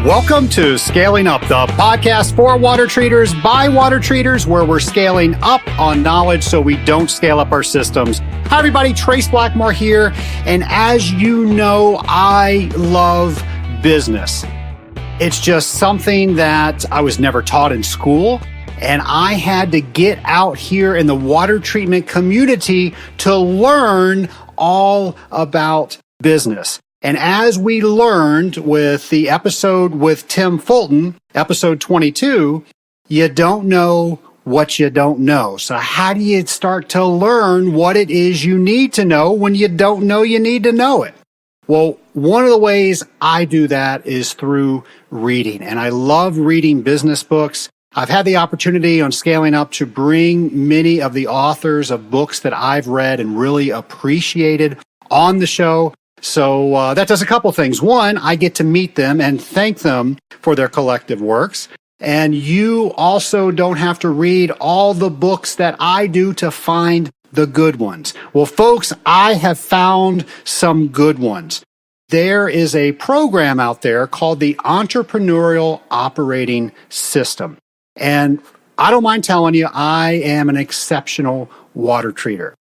Welcome to Scaling Up, the podcast for water treaters by water treaters, where we're scaling up on knowledge so we don't scale up our systems. Hi, everybody. Trace Blackmore here. And as you know, I love business. It's just something that I was never taught in school. And I had to get out here in the water treatment community to learn all about business. And as we learned with the episode with Tim Fulton, episode 22, you don't know what you don't know. So how do you start to learn what it is you need to know when you don't know you need to know it? Well, one of the ways I do that is through reading. And I love reading business books. I've had the opportunity on Scaling Up to bring many of the authors of books that I've read and really appreciated on the show. So that does a couple things. One, I get to meet them and thank them for their collective works. And you also don't have to read all the books that I do to find the good ones. Well, folks, I have found some good ones. There is a program out there called the Entrepreneurial Operating System. And I don't mind telling you, I am an exceptional water treater.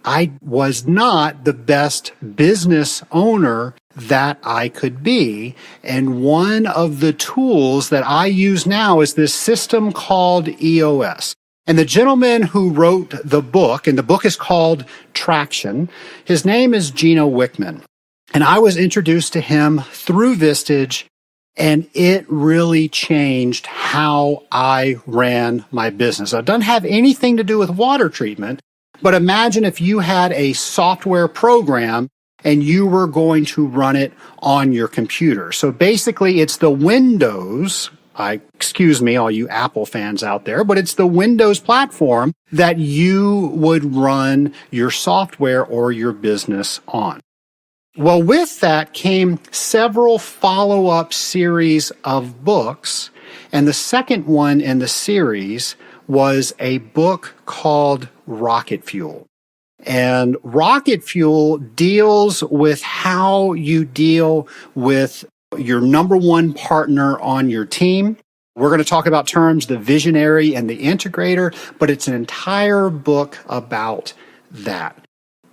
I was not the best business owner that I could be. And one of the tools that I use now is this system called EOS. And the gentleman who wrote the book, and the book is called Traction, his name is Gino Wickman. And I was introduced to him through Vistage, and it really changed how I ran my business. It doesn't have anything to do with water treatment. But imagine if you had a software program and you were going to run it on your computer. So basically, it's the Windows, excuse me, all you Apple fans out there, but it's the Windows platform that you would run your software or your business on. Well, with that came several follow-up series of books. And the second one in the series was a book called Rocket Fuel. And Rocket Fuel deals with how you deal with your number one partner on your team. We're going to talk about terms, the visionary and the integrator, but it's an entire book about that.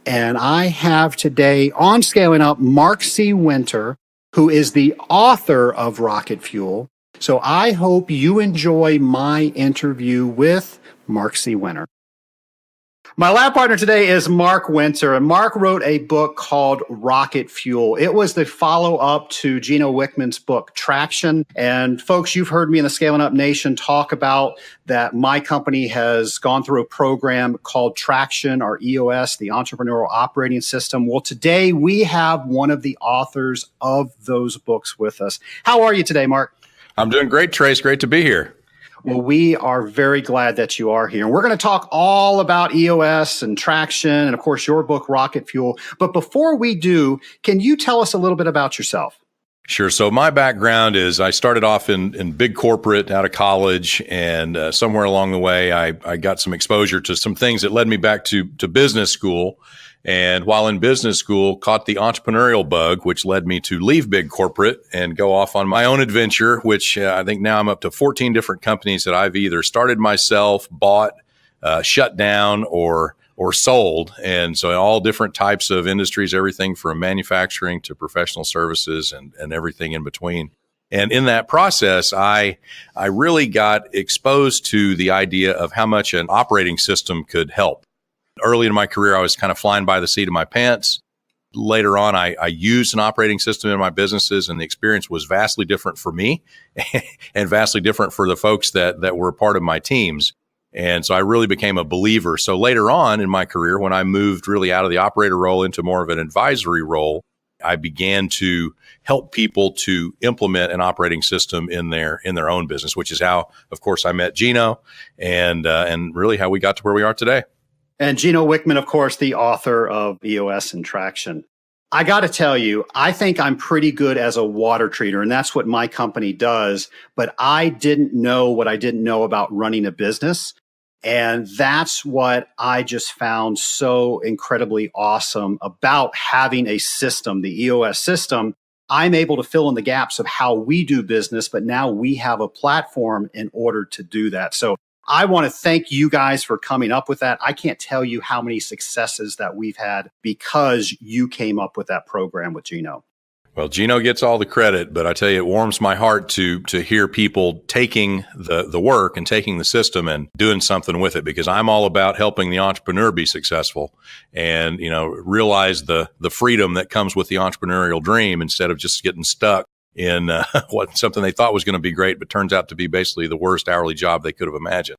And I have today on Scaling Up, Mark C. Winter, who is the author of Rocket Fuel. So I hope you enjoy my interview with Mark C. Winter. My lab partner today is Mark Winter, and Mark wrote a book called Rocket Fuel. It was the follow-up to Gino Wickman's book, Traction. And folks, you've heard me in the Scaling Up Nation talk about that my company has gone through a program called Traction, or EOS, the Entrepreneurial Operating System. Well, today we have one of the authors of those books with us. How are you today, Mark? I'm doing great, Trace. Great to be here. Well, we are very glad that you are here. And we're going to talk all about EOS and Traction and, of course, your book, Rocket Fuel. But before we do, can you tell us a little bit about yourself? Sure. So my background is I started off in big corporate out of college, and somewhere along the way, I got some exposure to some things that led me back to business school. And while in business school, caught the entrepreneurial bug, which led me to leave big corporate and go off on my own adventure, which I think now I'm up to 14 different companies that I've either started myself, bought, shut down, or sold. And so all different types of industries, everything from manufacturing to professional services and everything in between. And in that process, I really got exposed to the idea of how much an operating system could help. Early in my career, I was kind of flying by the seat of my pants. Later on, I used an operating system in my businesses, and the experience was vastly different for me and vastly different for the folks that were part of my teams. And so I really became a believer. So later on in my career, when I moved really out of the operator role into more of an advisory role, I began to help people to implement an operating system in their own business, which is how, of course, I met Gino and really how we got to where we are today. And Gino Wickman, of course, the author of EOS and Traction. I got to tell you, I think I'm pretty good as a water treater, and that's what my company does. But I didn't know what I didn't know about running a business. And that's what I just found so incredibly awesome about having a system, the EOS system, I'm able to fill in the gaps of how we do business, but now we have a platform in order to do that. So I want to thank you guys for coming up with that. I can't tell you how many successes that we've had because you came up with that program with Gino. Well, Gino gets all the credit, but I tell you, it warms my heart to hear people taking the work and taking the system and doing something with it, because I'm all about helping the entrepreneur be successful and, realize the freedom that comes with the entrepreneurial dream instead of just getting stuck in something they thought was going to be great, but turns out to be basically the worst hourly job they could have imagined.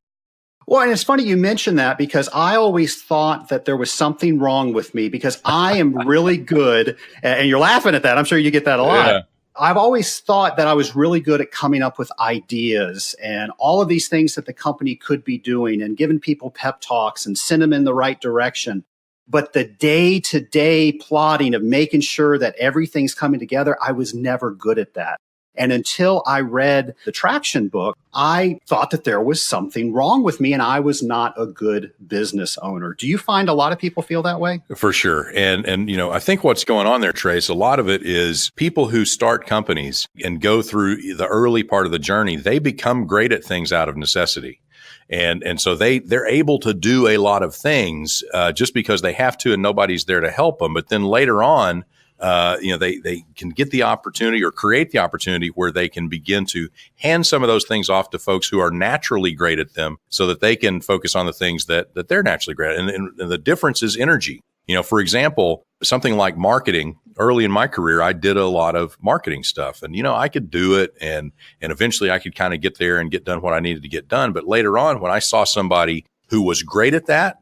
Well, and it's funny you mentioned that because I always thought that there was something wrong with me because I am really good, and you're laughing at that. I'm sure you get that a lot. Yeah. I've always thought that I was really good at coming up with ideas and all of these things that the company could be doing and giving people pep talks and send them in the right direction. But the day-to-day plotting of making sure that everything's coming together, I was never good at that. And until I read the Traction book, I thought that there was something wrong with me and I was not a good business owner. Do you find a lot of people feel that way? For sure. And I think what's going on there, Trace, a lot of it is people who start companies and go through the early part of the journey, they become great at things out of necessity. And so they're able to do a lot of things just because they have to and nobody's there to help them. But then later on, they can get the opportunity or create the opportunity where they can begin to hand some of those things off to folks who are naturally great at them so that they can focus on the things that they're naturally great at. And the difference is energy. For example, something like marketing. Early in my career, I did a lot of marketing stuff and, I could do it and eventually I could kind of get there and get done what I needed to get done. But later on, when I saw somebody who was great at that,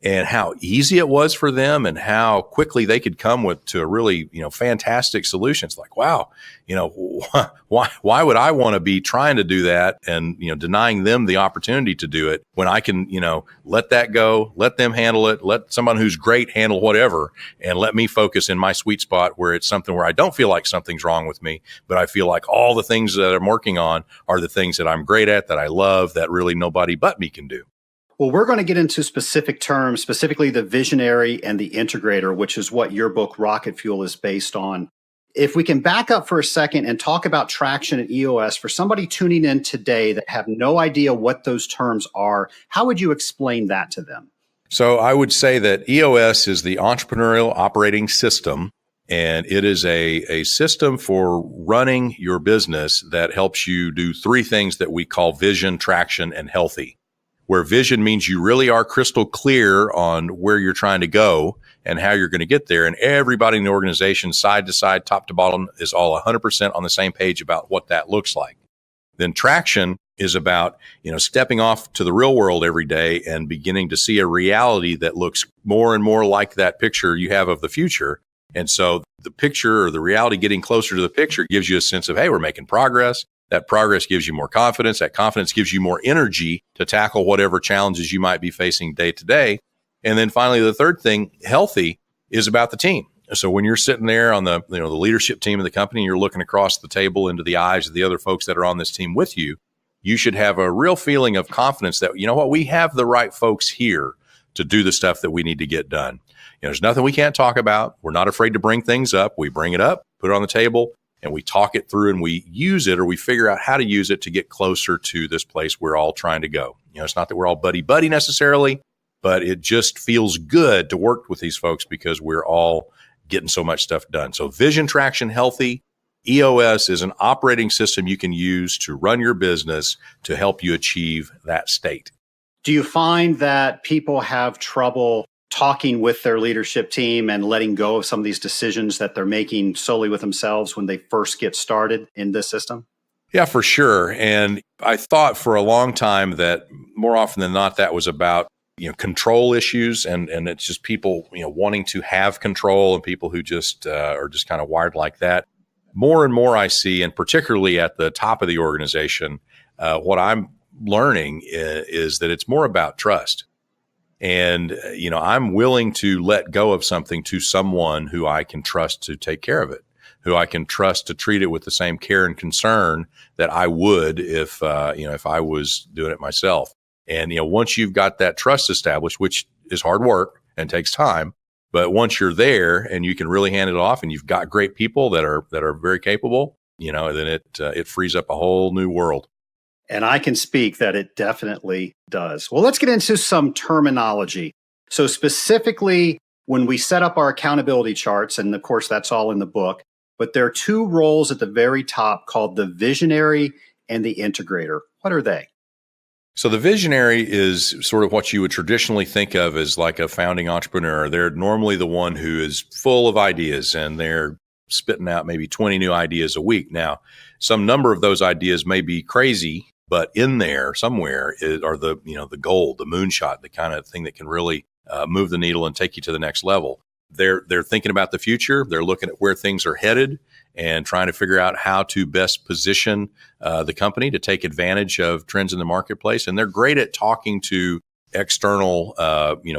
and how easy it was for them and how quickly they could come to a really, fantastic solution. It's like, wow, why would I want to be trying to do that and, denying them the opportunity to do it when I can, let that go, let them handle it, let someone who's great handle whatever, and let me focus in my sweet spot where it's something where I don't feel like something's wrong with me, but I feel like all the things that I'm working on are the things that I'm great at, that I love, that really nobody but me can do. Well, we're going to get into specific terms, specifically the visionary and the integrator, which is what your book Rocket Fuel is based on. If we can back up for a second and talk about Traction and EOS, for somebody tuning in today that have no idea what those terms are, how would you explain that to them? So I would say that EOS is the entrepreneurial operating system, and it is a system for running your business that helps you do three things that we call vision, traction, and healthy. Where vision means you really are crystal clear on where you're trying to go and how you're going to get there. And everybody in the organization, side to side, top to bottom, is all 100% on the same page about what that looks like. Then traction is about, stepping off to the real world every day and beginning to see a reality that looks more and more like that picture you have of the future. And so the picture or the reality getting closer to the picture gives you a sense of, hey, we're making progress. That progress gives you more confidence. That confidence gives you more energy to tackle whatever challenges you might be facing day to day. And then finally, the third thing, healthy, is about the team. So when you're sitting there on the leadership team of the company, you're looking across the table into the eyes of the other folks that are on this team with you, you should have a real feeling of confidence that, we have the right folks here to do the stuff that we need to get done. There's nothing we can't talk about. We're not afraid to bring things up. We bring it up, put it on the table, and we talk it through and we use it, or we figure out how to use it to get closer to this place we're all trying to go. It's not that we're all buddy-buddy necessarily, but it just feels good to work with these folks because we're all getting so much stuff done. So vision, traction, healthy. EOS is an operating system you can use to run your business to help you achieve that state. Do you find that people have trouble talking with their leadership team and letting go of some of these decisions that they're making solely with themselves when they first get started in this system? Yeah, for sure. And I thought for a long time that more often than not, that was about, control issues. And it's just people, wanting to have control and people who just are just kind of wired like that. More and more I see, and particularly at the top of the organization, what I'm learning is that it's more about trust. And, I'm willing to let go of something to someone who I can trust to take care of it, who I can trust to treat it with the same care and concern that I would if I was doing it myself. And, once you've got that trust established, which is hard work and takes time, But once you're there and you can really hand it off, and you've got great people that are very capable, then it frees up a whole new world. And I can speak that it definitely does. Well, let's get into some terminology. So specifically, when we set up our accountability charts, and of course, that's all in the book, but there are two roles at the very top called the visionary and the integrator. What are they? So the visionary is sort of what you would traditionally think of as like a founding entrepreneur. They're normally the one who is full of ideas, and they're spitting out maybe 20 new ideas a week. Now, some number of those ideas may be crazy, but in there somewhere are the gold, the moonshot, the kind of thing that can really move the needle and take you to the next level. They're thinking about the future. They're looking at where things are headed and trying to figure out how to best position the company to take advantage of trends in the marketplace. And they're great at talking to external,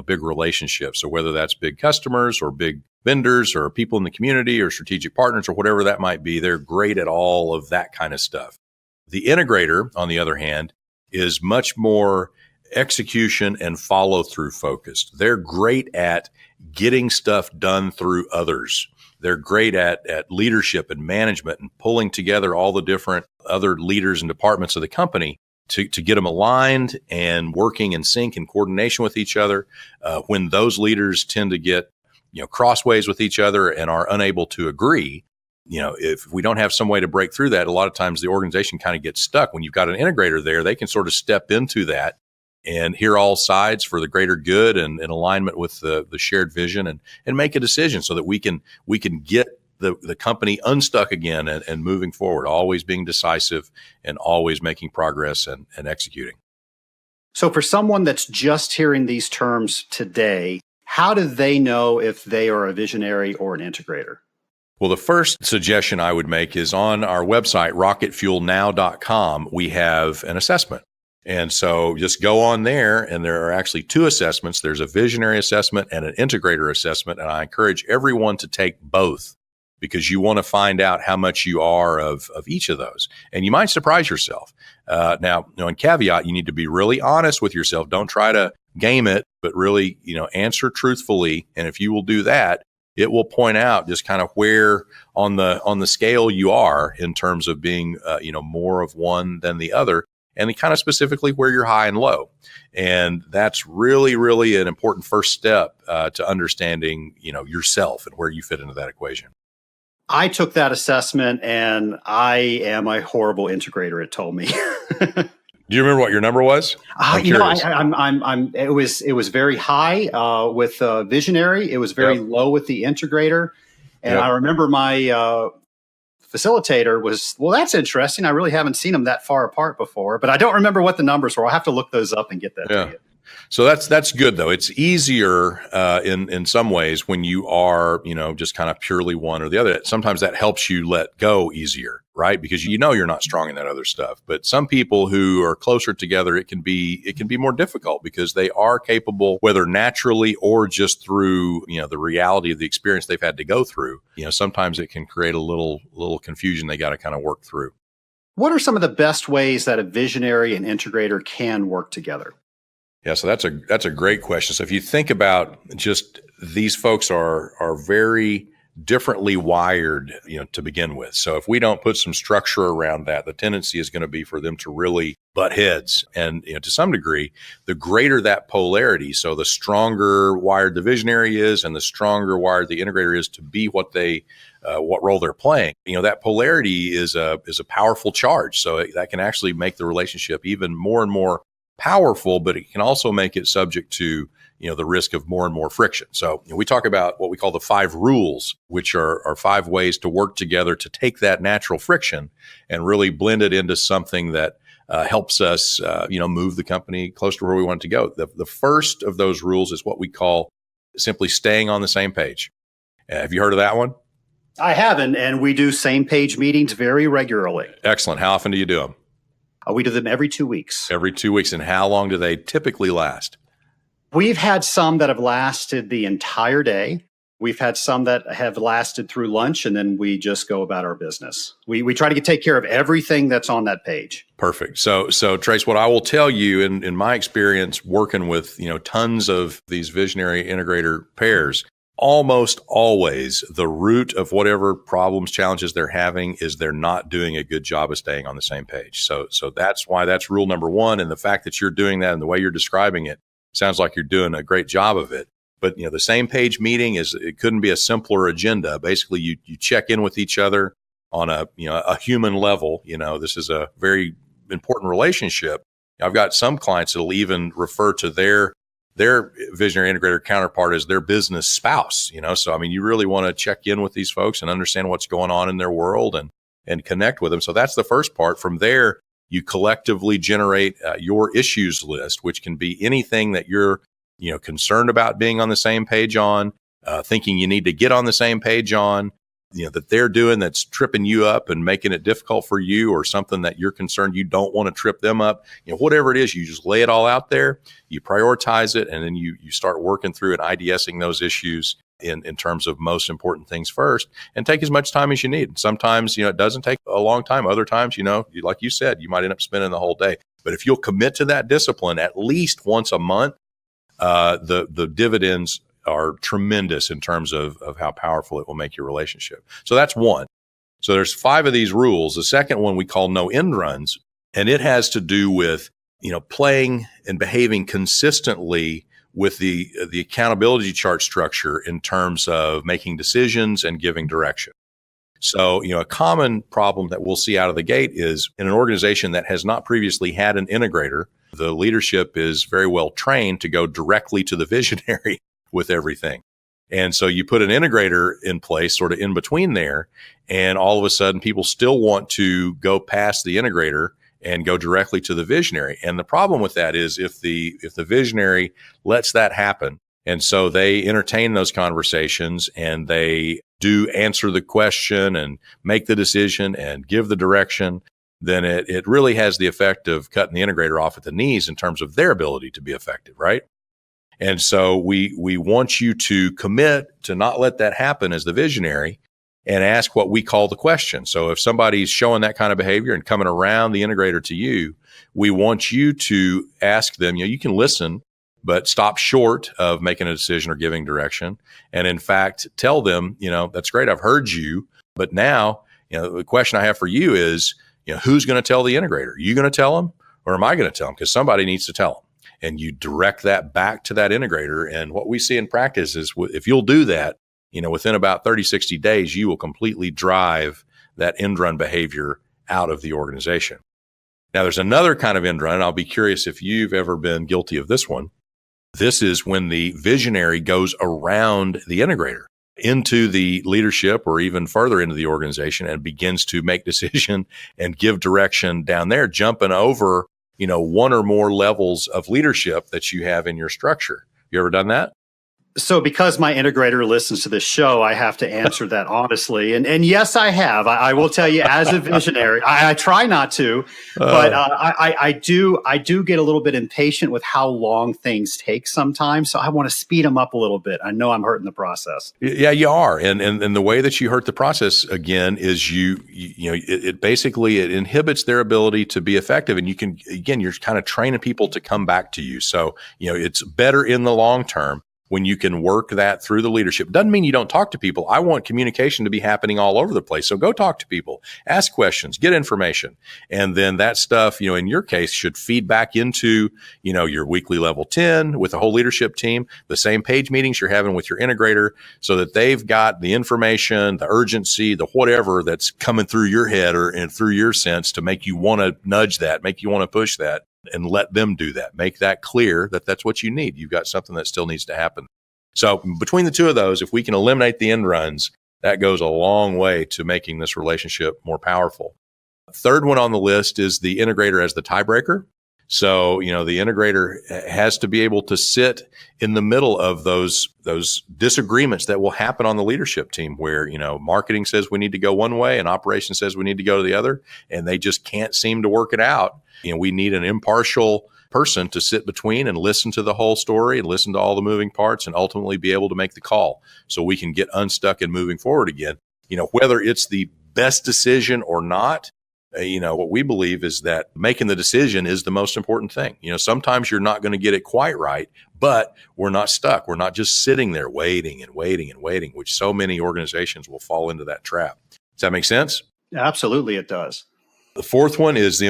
big relationships. So whether that's big customers or big vendors or people in the community or strategic partners or whatever that might be, they're great at all of that kind of stuff. The integrator, on the other hand, is much more execution and follow through focused. They're great at getting stuff done through others. They're great at leadership and management and pulling together all the different other leaders and departments of the company to get them aligned and working in sync and coordination with each other. When those leaders tend to get crossways with each other and are unable to agree, if we don't have some way to break through that, a lot of times the organization kind of gets stuck. When you've got an integrator there, they can sort of step into that and hear all sides for the greater good and in alignment with the shared vision and make a decision so that we can get the company unstuck again and moving forward, always being decisive and always making progress and executing. So for someone that's just hearing these terms today, how do they know if they are a visionary or an integrator? Well, the first suggestion I would make is on our website, rocketfuelnow.com, we have an assessment. And so just go on there, and there are actually two assessments. There's a visionary assessment and an integrator assessment. And I encourage everyone to take both because you want to find out how much you are of each of those. And you might surprise yourself. Now, in caveat, you need to be really honest with yourself. Don't try to game it, but really, answer truthfully. And if you will do that, it will point out just kind of where on the scale you are in terms of being, more of one than the other, and kind of specifically where you're high and low. And that's really, really an important first step to understanding, yourself and where you fit into that equation. I took that assessment, and I am a horrible integrator, it told me. Do you remember what your number was? It was very high with visionary. It was very low with the integrator. And I remember my facilitator was, well, that's interesting. I really haven't seen them that far apart before, but I don't remember what the numbers were. I'll have to look those up and get that to you. So that's good though. It's easier in some ways when you are, just kind of purely one or the other. Sometimes that helps you let go easier, right? Because you're not strong in that other stuff. But some people who are closer together, it can be more difficult because they are capable, whether naturally or just through, the reality of the experience they've had to go through. Sometimes it can create a little confusion they got to kind of work through. What are some of the best ways that a visionary and integrator can work together? Yeah, so that's a great question. So if you think about just these folks are very differently wired, to begin with. So if we don't put some structure around that, the tendency is going to be for them to really butt heads. And to some degree, the greater that polarity, so the stronger wired the visionary is, and the stronger wired the integrator is to be what role they're playing. That polarity is a powerful charge. So that can actually make the relationship even more and more powerful, but it can also make it subject to, the risk of more and more friction. So we talk about what we call the 5 rules, which are 5 ways to work together to take that natural friction and really blend it into something that helps us, move the company closer to where we want it to go. The first of those rules is what we call simply staying on the same page. Have you heard of that one? I haven't, and we do same page meetings very regularly. Excellent. How often do you do them? We do them every 2 weeks. Every 2 weeks. And how long do they typically last? We've had some that have lasted the entire day. We've had some that have lasted through lunch, and then we just go about our business. We try to take care of everything that's on that page. Perfect. So Trace, what I will tell you in my experience working with, tons of these visionary integrator pairs, almost always the root of whatever problems, challenges they're having is they're not doing a good job of staying on the same page. So that's why that's rule number one. And the fact that you're doing that and the way you're describing it sounds like you're doing a great job of it. But, the same page meeting it couldn't be a simpler agenda. Basically, you check in with each other on a human level. This is a very important relationship. I've got some clients that'll even refer to their visionary integrator counterpart as their business spouse, So, you really want to check in with these folks and understand what's going on in their world and connect with them. So that's the first part. From there, you collectively generate your issues list, which can be anything that you're, concerned about being on the same page on, thinking you need to get on the same page on, that they're doing that's tripping you up and making it difficult for you, or something that you're concerned you don't want to trip them up. Whatever it is, you just lay it all out there, you prioritize it, and then you start working through and IDSing those issues in terms of most important things first, and take as much time as you need. Sometimes, it doesn't take a long time. Other times, like you said, you might end up spending the whole day. But if you'll commit to that discipline at least once a month, the dividends are tremendous in terms of how powerful it will make your relationship. So that's one. So there's 5 of these rules. The second one we call no end runs, and it has to do with, playing and behaving consistently with the accountability chart structure in terms of making decisions and giving direction. So, a common problem that we'll see out of the gate is in an organization that has not previously had an integrator, the leadership is very well trained to go directly to the visionary with everything. And so you put an integrator in place sort of in between there, and all of a sudden people still want to go past the integrator and go directly to the visionary. And the problem with that is if the visionary lets that happen, and so they entertain those conversations and they do answer the question and make the decision and give the direction, then it really has the effect of cutting the integrator off at the knees in terms of their ability to be effective, right? And so we want you to commit to not let that happen as the visionary and ask what we call the question. So if somebody's showing that kind of behavior and coming around the integrator to you, we want you to ask them, you can listen, but stop short of making a decision or giving direction. And in fact, tell them, that's great, I've heard you, but now, the question I have for you is, who's going to tell the integrator? Are you going to tell them, or am I going to tell them? Because somebody needs to tell them. And you direct that back to that integrator. And what we see in practice is if you'll do that, within about 30, 60 days, you will completely drive that end run behavior out of the organization. Now, there's another kind of end run, and I'll be curious if you've ever been guilty of this one. This is when the visionary goes around the integrator into the leadership or even further into the organization and begins to make decision and give direction down there, jumping over one or more levels of leadership that you have in your structure. You ever done that? So because my integrator listens to this show, I have to answer that honestly. And yes, I have. I will tell you, as a visionary, I try not to, but I do get a little bit impatient with how long things take sometimes. So I want to speed them up a little bit. I know I'm hurting the process. Yeah, you are. And the way that you hurt the process, again, is it basically inhibits their ability to be effective. And you're kind of training people to come back to you. So, it's better in the long term when you can work that through the leadership. Doesn't mean you don't talk to people. I want communication to be happening all over the place. So go talk to people, ask questions, get information. And then that stuff, in your case, should feed back into, your weekly level 10 with the whole leadership team, the same page meetings you're having with your integrator, so that they've got the information, the urgency, the whatever that's coming through your head and through your sense to make you want to nudge that, make you want to push that. And let them do that. Make that clear that that's what you need. You've got something that still needs to happen. So between the two of those, if we can eliminate the end runs, that goes a long way to making this relationship more powerful. Third one on the list is the integrator as the tiebreaker. So, the integrator has to be able to sit in the middle of those disagreements that will happen on the leadership team where, marketing says we need to go one way and operations says we need to go to the other, and they just can't seem to work it out. We need an impartial person to sit between and listen to the whole story and listen to all the moving parts and ultimately be able to make the call so we can get unstuck and moving forward again. Whether it's the best decision or not, What we believe is that making the decision is the most important thing. Sometimes you're not going to get it quite right, but we're not stuck. We're not just sitting there waiting and waiting and waiting, which so many organizations will fall into that trap. Does that make sense? Absolutely, it does. The fourth one is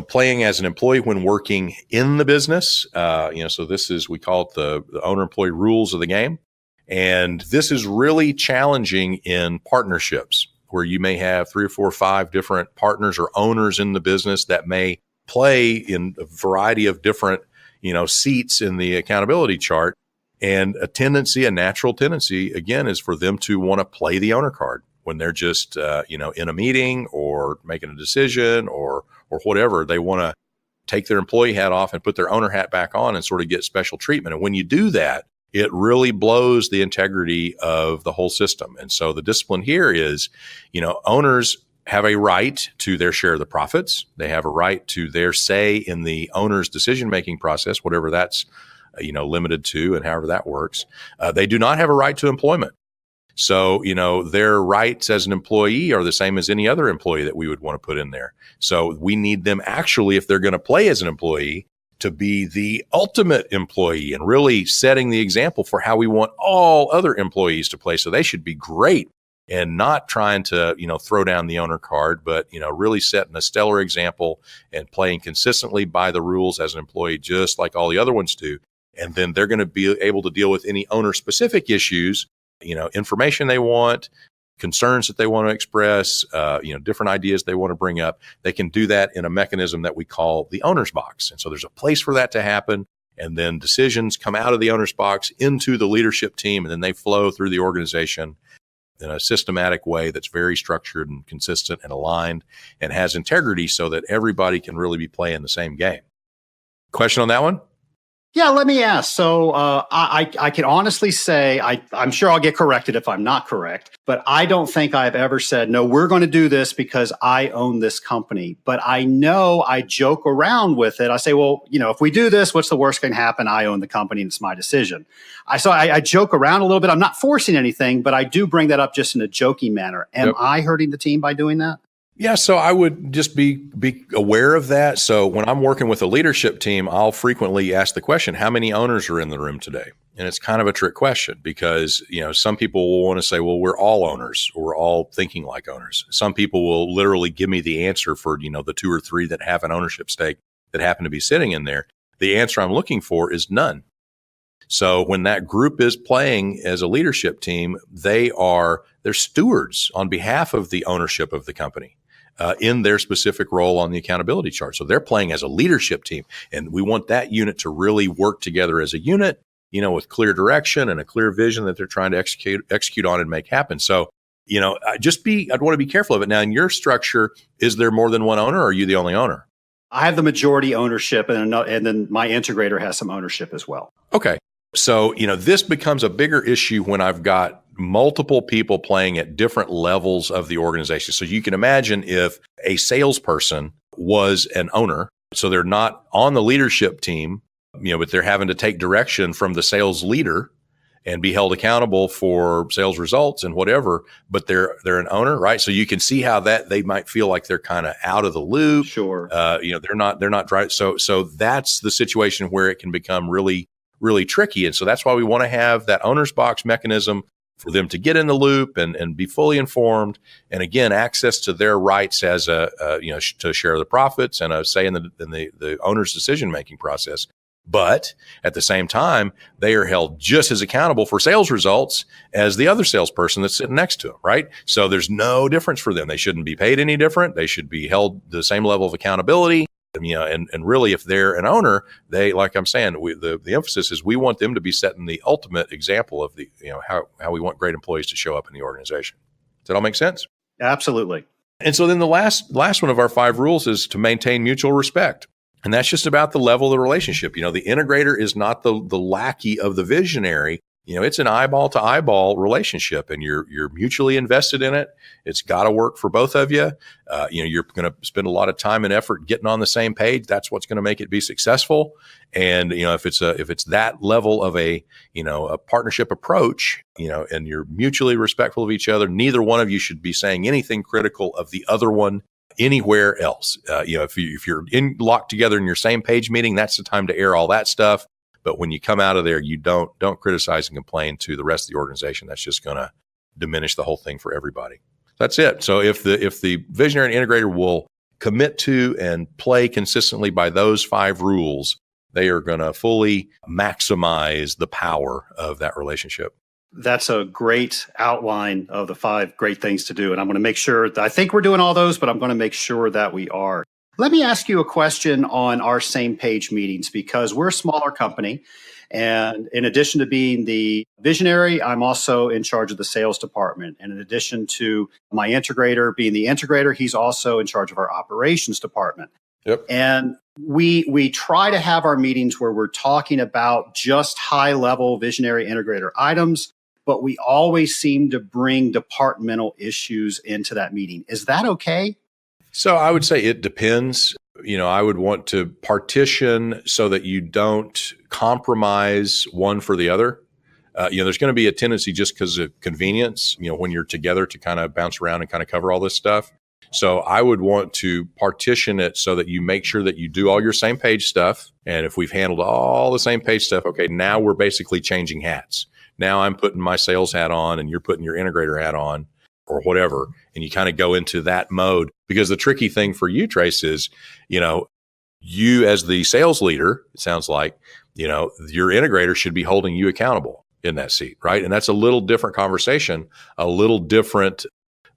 playing as an employee when working in the business. So this is, we call it the owner-employee rules of the game. And this is really challenging in partnerships where you may have 3 or 4 or 5 different partners or owners in the business that may play in a variety of different, seats in the accountability chart. And a natural tendency, again, is for them to want to play the owner card when they're just, in a meeting or making a decision or whatever. They want to take their employee hat off and put their owner hat back on and sort of get special treatment. And when you do that, it really blows the integrity of the whole system. And so the discipline here is, owners have a right to their share of the profits. They have a right to their say in the owner's decision-making process, whatever that's, limited to and however that works. They do not have a right to employment. So, their rights as an employee are the same as any other employee that we would want to put in there. So we need them actually, if they're going to play as an employee, to be the ultimate employee and really setting the example for how we want all other employees to play. So they should be great and not trying to, throw down the owner card, but, really setting a stellar example and playing consistently by the rules as an employee, just like all the other ones do. And then they're going to be able to deal with any owner specific issues, information they want, concerns that they want to express, different ideas they want to bring up. They can do that in a mechanism that we call the owner's box. And so there's a place for that to happen. And then decisions come out of the owner's box into the leadership team, and then they flow through the organization in a systematic way that's very structured and consistent and aligned and has integrity so that everybody can really be playing the same game. Question on that one? Yeah, let me ask. So I can honestly say, I'm sure I'll get corrected if I'm not correct, but I don't think I've ever said, no, we're going to do this because I own this company. But I know I joke around with it. I say, well, if we do this, what's the worst can happen? I own the company and it's my decision. I joke around a little bit. I'm not forcing anything, but I do bring that up just in a joking manner. Am I hurting the team by doing that? Yeah, so I would just be aware of that. So when I'm working with a leadership team, I'll frequently ask the question, how many owners are in the room today? And it's kind of a trick question because, some people will want to say, well, we're all owners or we're all thinking like owners. Some people will literally give me the answer for, the 2 or 3 that have an ownership stake that happen to be sitting in there. The answer I'm looking for is none. So when that group is playing as a leadership team, they're stewards on behalf of the ownership of the company. In their specific role on the accountability chart. So they're playing as a leadership team, and we want that unit to really work together as a unit, with clear direction and a clear vision that they're trying to execute on and make happen. So, I'd want to be careful of it. Now, in your structure, is there more than one owner or are you the only owner? I have the majority ownership and then my integrator has some ownership as well. Okay. So, this becomes a bigger issue when I've got multiple people playing at different levels of the organization. So you can imagine if a salesperson was an owner, so they're not on the leadership team, but they're having to take direction from the sales leader and be held accountable for sales results and whatever, but they're an owner, right? So you can see how that they might feel like they're kind of out of the loop. Sure. They're not dry. So that's the situation where it can become really, really tricky. And so that's why we want to have that owner's box mechanism for them to get in the loop and be fully informed. And again, access to their rights as to share the profits and a say in the owner's decision-making process. But at the same time, they are held just as accountable for sales results as the other salesperson that's sitting next to them, right? So there's no difference for them. They shouldn't be paid any different. They should be held the same level of accountability. And really, if they're an owner, they, like I'm saying, the emphasis is we want them to be setting the ultimate example of the, how we want great employees to show up in the organization. Does that all make sense? Absolutely. And so then the last one of our 5 rules is to maintain mutual respect. And that's just about the level of the relationship. The integrator is not the lackey of the visionary. It's an eyeball to eyeball relationship and you're mutually invested in it. It's got to work for both of you. You're going to spend a lot of time and effort getting on the same page. That's what's going to make it be successful. And, if it's that level of a partnership approach, and you're mutually respectful of each other, neither one of you should be saying anything critical of the other one anywhere else. If you're locked together in your same page meeting, that's the time to air all that stuff. But when you come out of there, you don't criticize and complain to the rest of the organization. That's just going to diminish the whole thing for everybody. That's it. So if the visionary and integrator will commit to and play consistently by those 5 rules, they are going to fully maximize the power of that relationship. That's a great outline of the 5 great things to do. And I'm going to make sure I think we're doing all those, but I'm going to make sure that we are. Let me ask you a question on our same page meetings, because we're a smaller company. And in addition to being the visionary, I'm also in charge of the sales department. And in addition to my integrator being the integrator, he's also in charge of our operations department. Yep. And we try to have our meetings where we're talking about just high level visionary integrator items, but we always seem to bring departmental issues into that meeting. Is that okay? So I would say it depends. I would want to partition so that you don't compromise one for the other. There's going to be a tendency just because of convenience, when you're together to kind of bounce around and kind of cover all this stuff. So I would want to partition it so that you make sure that you do all your same page stuff. And if we've handled all the same page stuff, okay, now we're basically changing hats. Now I'm putting my sales hat on and you're putting your integrator hat on or whatever. And you kind of go into that mode, because the tricky thing for you, Trace, is, you as the sales leader, it sounds like, your integrator should be holding you accountable in that seat, right? And that's a little different conversation, a little different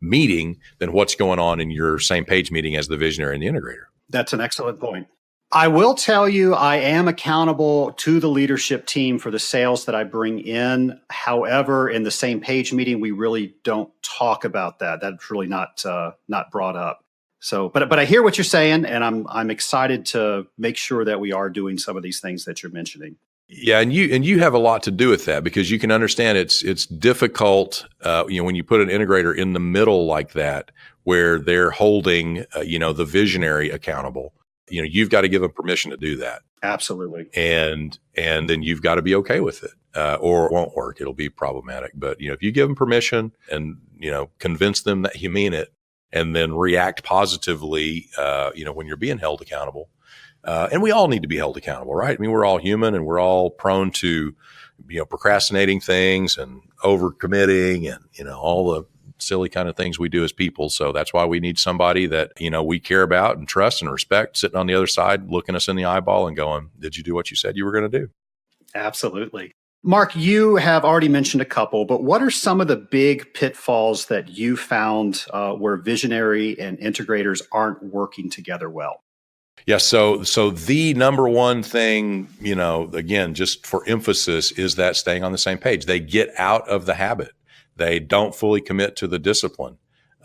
meeting than what's going on in your same page meeting as the visionary and the integrator. That's an excellent point. I will tell you, I am accountable to the leadership team for the sales that I bring in. However, in the same page meeting, we really don't talk about that. That's really not brought up. So, but I hear what you're saying, and I'm excited to make sure that we are doing some of these things that you're mentioning. Yeah, and you have a lot to do with that, because you can understand it's difficult, when you put an integrator in the middle like that, where they're holding, the visionary accountable. You've got to give them permission to do that. Absolutely. And then you've got to be okay with it, or it won't work. It'll be problematic. But, if you give them permission and, convince them that you mean it, and then react positively, when you're being held accountable. And we all need to be held accountable, right? I mean, we're all human and we're all prone to, procrastinating things and overcommitting and, all the silly kind of things we do as people. So that's why we need somebody that, we care about and trust and respect, sitting on the other side, looking us in the eyeball and going, did you do what you said you were going to do? Absolutely. Mark, you have already mentioned a couple, but what are some of the big pitfalls that you found where visionary and integrators aren't working together well? Yeah. So the number one thing, again, just for emphasis, is that staying on the same page. They get out of the habit. They don't fully commit to the discipline.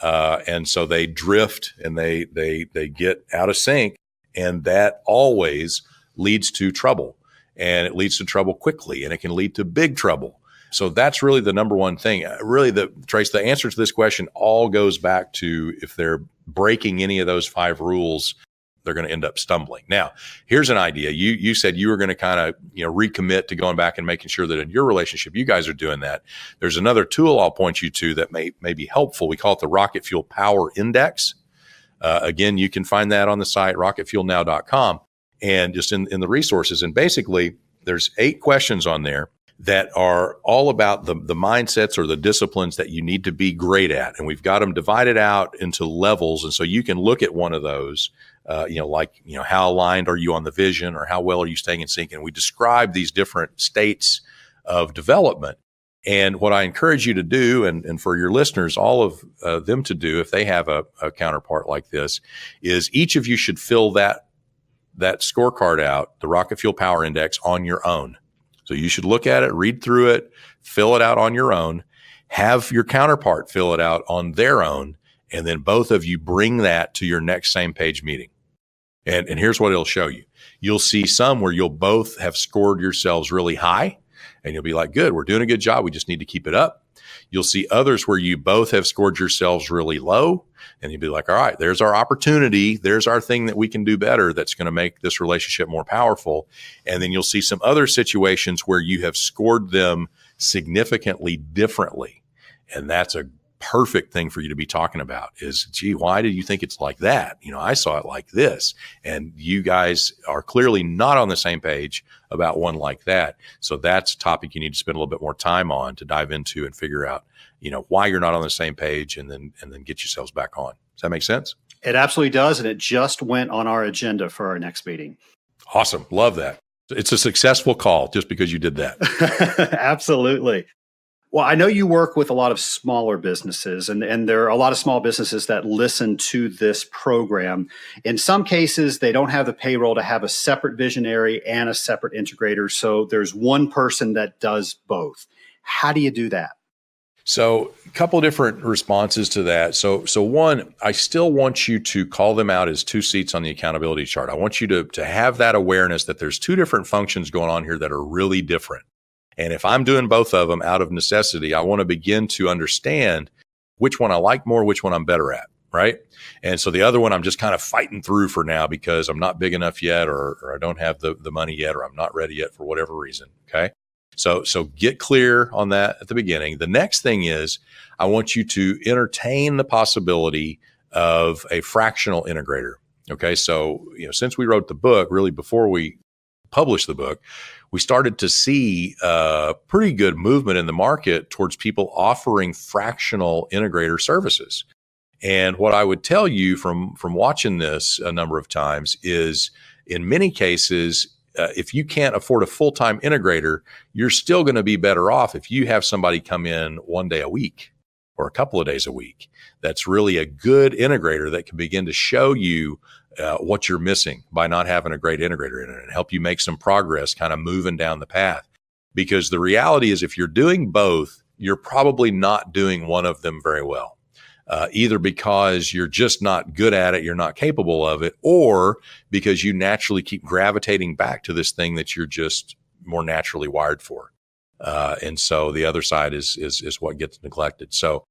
And so they drift and they get out of sync, and that always leads to trouble, and it leads to trouble quickly, and it can lead to big trouble. So that's really the number one thing. Really, Trace, the answer to this question all goes back to, if they're breaking any of those 5 rules, they're going to end up stumbling. Now, here's an idea. You said you were going to kind of, recommit to going back and making sure that in your relationship, you guys are doing that. There's another tool I'll point you to that may be helpful. We call it the Rocket Fuel Power Index. Again, you can find that on the site, rocketfuelnow.com, and just in the resources. And basically, there's 8 questions on there that are all about the mindsets or the disciplines that you need to be great at. And we've got them divided out into levels. And so you can look at one of those, how aligned are you on the vision, or how well are you staying in sync? And we describe these different states of development. And what I encourage you to do, and for your listeners, all of them to do, if they have a counterpart like this, is each of you should fill that scorecard out, the Rocket Fuel Power Index, on your own. So you should look at it, read through it, fill it out on your own, have your counterpart fill it out on their own, and then both of you bring that to your next same page meeting. And here's what it'll show you. You'll see some where you'll both have scored yourselves really high, and you'll be like, good, we're doing a good job. We just need to keep it up. You'll see others where you both have scored yourselves really low, and you'll be like, all right, there's our opportunity. There's our thing that we can do better that's going to make this relationship more powerful. And then you'll see some other situations where you have scored them significantly differently. And that's a perfect thing for you to be talking about is, gee, why do you think it's like that? I saw it like this. And you guys are clearly not on the same page about one like that. So that's a topic you need to spend a little bit more time on to dive into and figure out, why you're not on the same page, and then get yourselves back on. Does that make sense? It absolutely does. And it just went on our agenda for our next meeting. Awesome. Love that. It's a successful call just because you did that. Absolutely. Well, I know you work with a lot of smaller businesses, and there are a lot of small businesses that listen to this program. In some cases, they don't have the payroll to have a separate visionary and a separate integrator. So there's one person that does both. How do you do that? So a couple of different responses to that. So one, I still want you to call them out as two seats on the accountability chart. I want you to have that awareness that there's two different functions going on here that are really different. And if I'm doing both of them out of necessity, I want to begin to understand which one I like more, which one I'm better at, right? And so the other one I'm just kind of fighting through for now because I'm not big enough yet, or I don't have the money yet, or I'm not ready yet for whatever reason, okay? So get clear on that at the beginning. The next thing is I want you to entertain the possibility of a fractional integrator, okay? So, since we wrote the book, really before we published the book, we started to see a pretty good movement in the market towards people offering fractional integrator services. And what I would tell you from watching this a number of times is, in many cases, if you can't afford a full-time integrator, you're still going to be better off if you have somebody come in one day a week or a couple of days a week. That's really a good integrator that can begin to show you what you're missing by not having a great integrator in it, and help you make some progress kind of moving down the path. Because the reality is, if you're doing both, you're probably not doing one of them very well, either because you're just not good at it, you're not capable of it, or because you naturally keep gravitating back to this thing that you're just more naturally wired for. And so the other side is what gets neglected. So,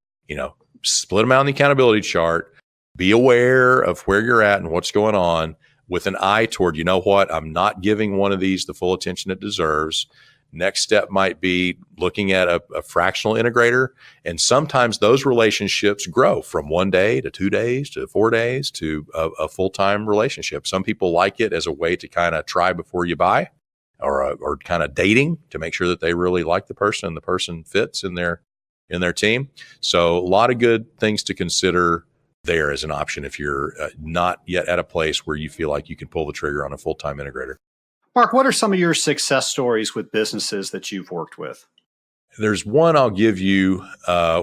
split them out on the accountability chart. Be aware of where you're at and what's going on, with an eye toward, I'm not giving one of these the full attention it deserves. Next step might be looking at a fractional integrator. And sometimes those relationships grow from 1 day to 2 days to 4 days to a full-time relationship. Some people like it as a way to kind of try before you buy, or kind of dating to make sure that they really like the person and the person fits in their team. So a lot of good things to consider there as an option if you're not yet at a place where you feel like you can pull the trigger on a full-time integrator. Mark, what are some of your success stories with businesses that you've worked with? There's one I'll give you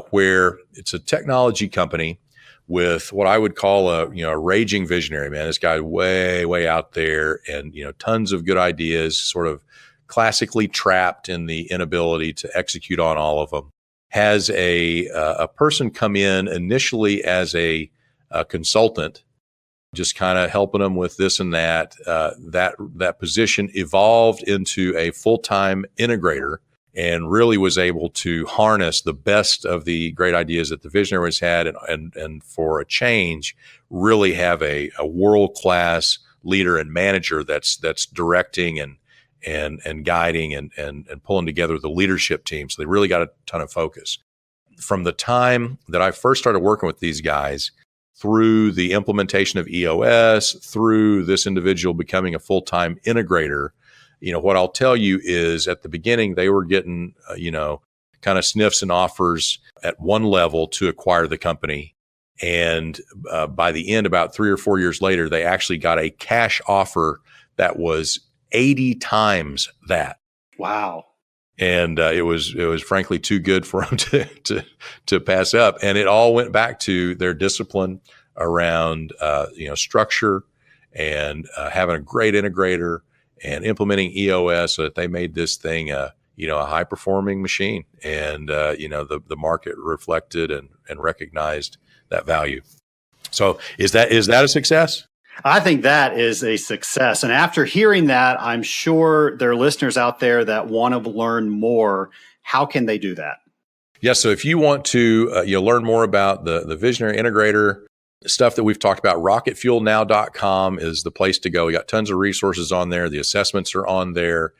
where it's a technology company with what I would call a raging visionary, man. This guy way, way out there, and tons of good ideas, sort of classically trapped in the inability to execute on all of them. Has a person come in initially as a consultant, just kind of helping them with this and that. That position evolved into a full-time integrator, and really was able to harness the best of the great ideas that the visionaries had, and for a change, really have a world-class leader and manager that's directing and guiding and pulling together the leadership team. So they really got a ton of focus. From the time that I first started working with these guys, through the implementation of EOS, through this individual becoming a full-time integrator, what I'll tell you is, at the beginning, they were getting, kind of sniffs and offers at one level to acquire the company. And by the end, about 3 or 4 years later, they actually got a cash offer that was 80 times that. Wow. And it was frankly too good for them to pass up. And it all went back to their discipline around, structure, and having a great integrator, and implementing EOS so that they made this thing a high performing machine. And, the market reflected and recognized that value. So is that a success? I think that is a success. And after hearing that, I'm sure there are listeners out there that want to learn more. How can they do that? Yeah. So if you want to learn more about the Visionary Integrator stuff that we've talked about, rocketfuelnow.com is the place to go. We got tons of resources on there. The assessments are on there.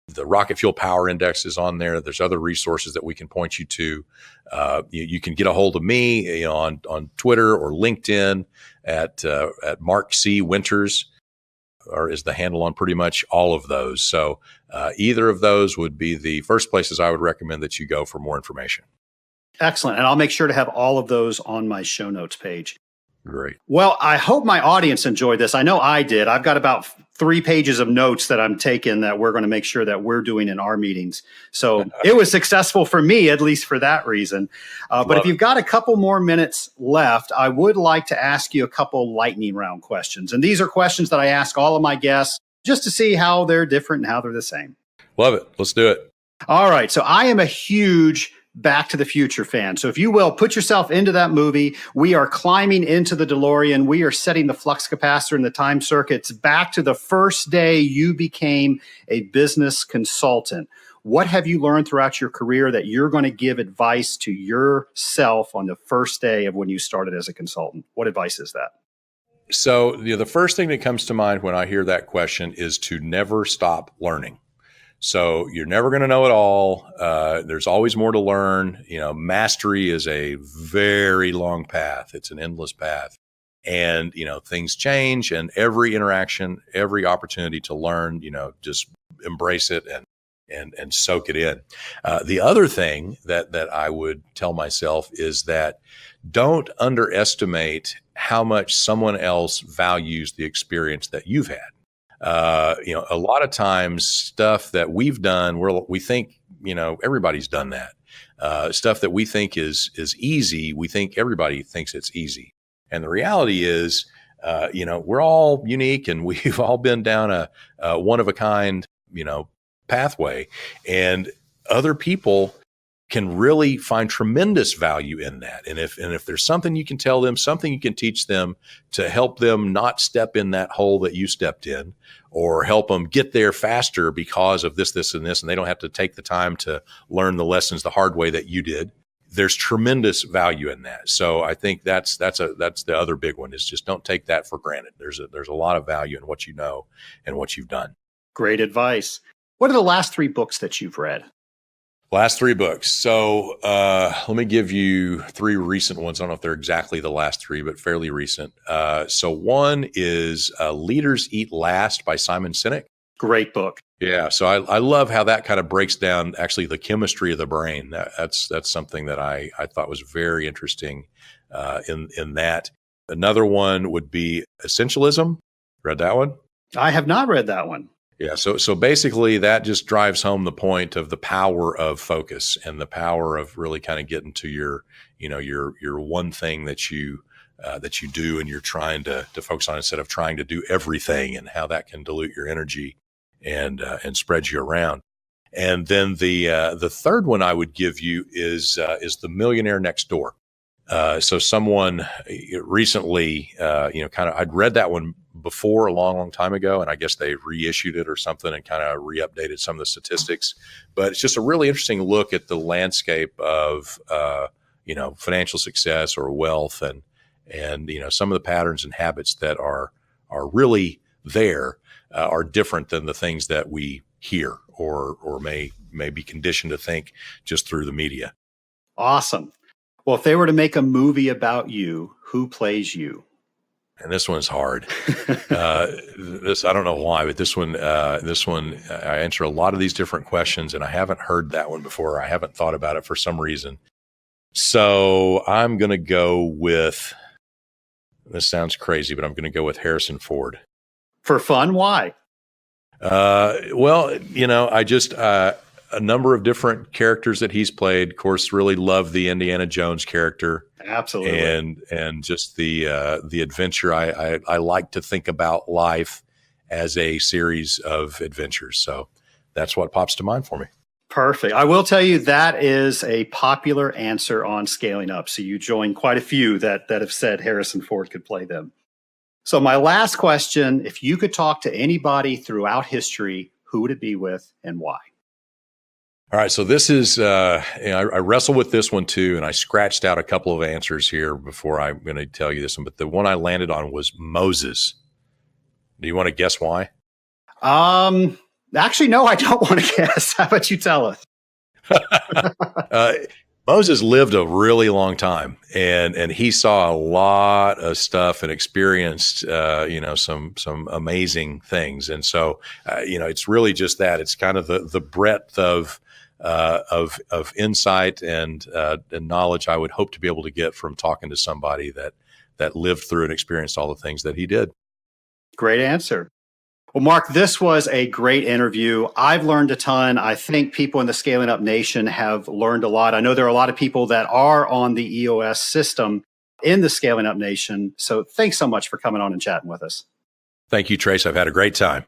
The Rocket Fuel Power Index is on there. There's other resources that we can point you to. You can get a hold of me, on Twitter or LinkedIn at Mark C. Winters, or is the handle on pretty much all of those. So either of those would be the first places I would recommend that you go for more information. Excellent. And I'll make sure to have all of those on my show notes page. Great. Well, I hope my audience enjoyed this. I know I did. I've got about 3 pages of notes that I'm taking that we're going to make sure that we're doing in our meetings. So it was successful for me, at least for that reason. But if you've got a couple more minutes left, I would like to ask you a couple lightning round questions. And these are questions that I ask all of my guests just to see how they're different and how they're the same. Love it. Let's do it. All right. So I am a huge Back to the Future fan. So if you will, put yourself into that movie. We are climbing into the DeLorean. We are setting the flux capacitor in the time circuits back to the first day you became a business consultant. What have you learned throughout your career that you're going to give advice to yourself on the first day of when you started as a consultant? What advice is that? So the first thing that comes to mind when I hear that question is to never stop learning. So you're never going to know it all. There's always more to learn. Mastery is a very long path. It's an endless path. And, things change, and every interaction, every opportunity to learn, just embrace it and soak it in. The other thing that I would tell myself is that don't underestimate how much someone else values the experience that you've had. A lot of times stuff that we've done, we think, everybody's done that. Stuff that we think is easy, we think everybody thinks it's easy. And the reality is, we're all unique, and we've all been down a one of a kind, pathway, and other people can really find tremendous value in that. And if there's something you can tell them, something you can teach them to help them not step in that hole that you stepped in, or help them get there faster because of this, and this, and they don't have to take the time to learn the lessons the hard way that you did, there's tremendous value in that. So I think that's the other big one, is just don't take that for granted. There's a lot of value in what you know and what you've done. Great advice. What are the last 3 books that you've read? Last 3 books. So let me give you 3 recent ones. I don't know if they're exactly the last 3, but fairly recent. So one is Leaders Eat Last by Simon Sinek. Great book. Yeah. So I love how that kind of breaks down actually the chemistry of the brain. That's something that I thought was very interesting in that. Another one would be Essentialism. Read that one? I have not read that one. Yeah. So basically that just drives home the point of the power of focus and the power of really kind of getting to your one thing that you do and you're trying to focus on instead of trying to do everything, and how that can dilute your energy and spread you around. And then the third one I would give you is The Millionaire Next Door. So someone recently, I'd read that one before a long, long time ago, and I guess they reissued it or something and kind of re-updated some of the statistics. But it's just a really interesting look at the landscape of, financial success or wealth, and some of the patterns and habits that are really there are different than the things that we hear or may be conditioned to think just through the media. Awesome. Well, if they were to make a movie about you, who plays you? And this one's hard. I don't know why, but this one, I answer a lot of these different questions, and I haven't heard that one before. I haven't thought about it for some reason. So I'm going to go with, this sounds crazy, but I'm going to go with Harrison Ford. For fun? Why? I just, a number of different characters that he's played. Of course, really love the Indiana Jones character. Absolutely. And just the adventure. I like to think about life as a series of adventures. So that's what pops to mind for me. Perfect. I will tell you that is a popular answer on Scaling Up. So you join quite a few that have said Harrison Ford could play them. So my last question, if you could talk to anybody throughout history, who would it be with and why? All right. So this is, I wrestled with this one too, and I scratched out a couple of answers here before I'm going to tell you this one, but the one I landed on was Moses. Do you want to guess why? Actually, no, I don't want to guess. How about you tell us? Moses lived a really long time, and he saw a lot of stuff and experienced, some amazing things. And so, it's really just that. It's kind of the breadth of insight and knowledge I would hope to be able to get from talking to somebody that lived through and experienced all the things that he did. Great answer. Well, Mark, this was a great interview. I've learned a ton. I think people in the Scaling Up Nation have learned a lot. I know there are a lot of people that are on the EOS system in the Scaling Up Nation. So thanks so much for coming on and chatting with us. Thank you, Trace. I've had a great time.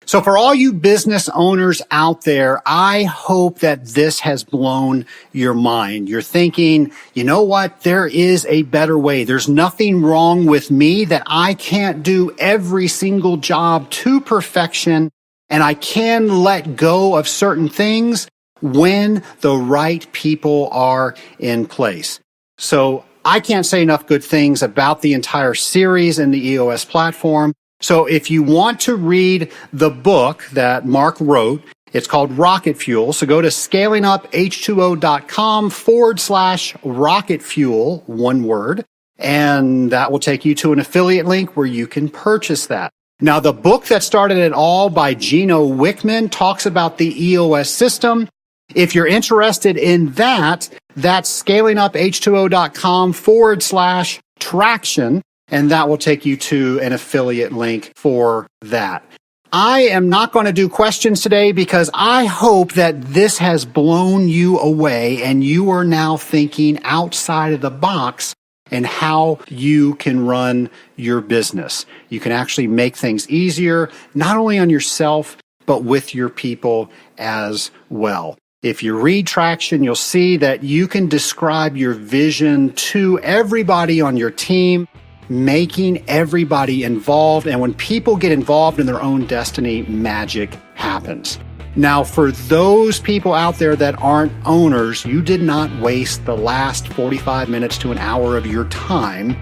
So for all you business owners out there, I hope that this has blown your mind. You're thinking, you know what? There is a better way. There's nothing wrong with me, that I can't do every single job to perfection, and I can let go of certain things when the right people are in place. So I can't say enough good things about the entire series in the EOS platform. So if you want to read the book that Mark wrote, it's called Rocket Fuel. So go to scalinguph2o.com/rocket fuel, one word, and that will take you to an affiliate link where you can purchase that. Now, the book that started it all by Gino Wickman talks about the EOS system. If you're interested in that, that's scalinguph2o.com/traction. And that will take you to an affiliate link for that. I am not going to do questions today because I hope that this has blown you away and you are now thinking outside of the box and how you can run your business. You can actually make things easier, not only on yourself, but with your people as well. If you read Traction, you'll see that you can describe your vision to everybody on your team, making everybody involved. And when people get involved in their own destiny, magic happens. Now, for those people out there that aren't owners, you did not waste the last 45 minutes to an hour of your time.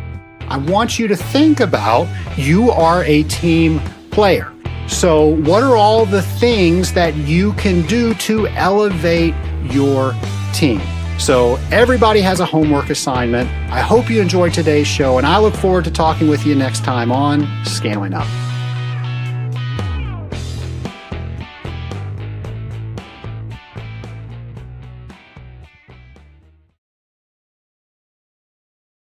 I want you to think about, you are a team player. So what are all the things that you can do to elevate your team? So everybody has a homework assignment. I hope you enjoyed today's show, and I look forward to talking with you next time on Scaling Up.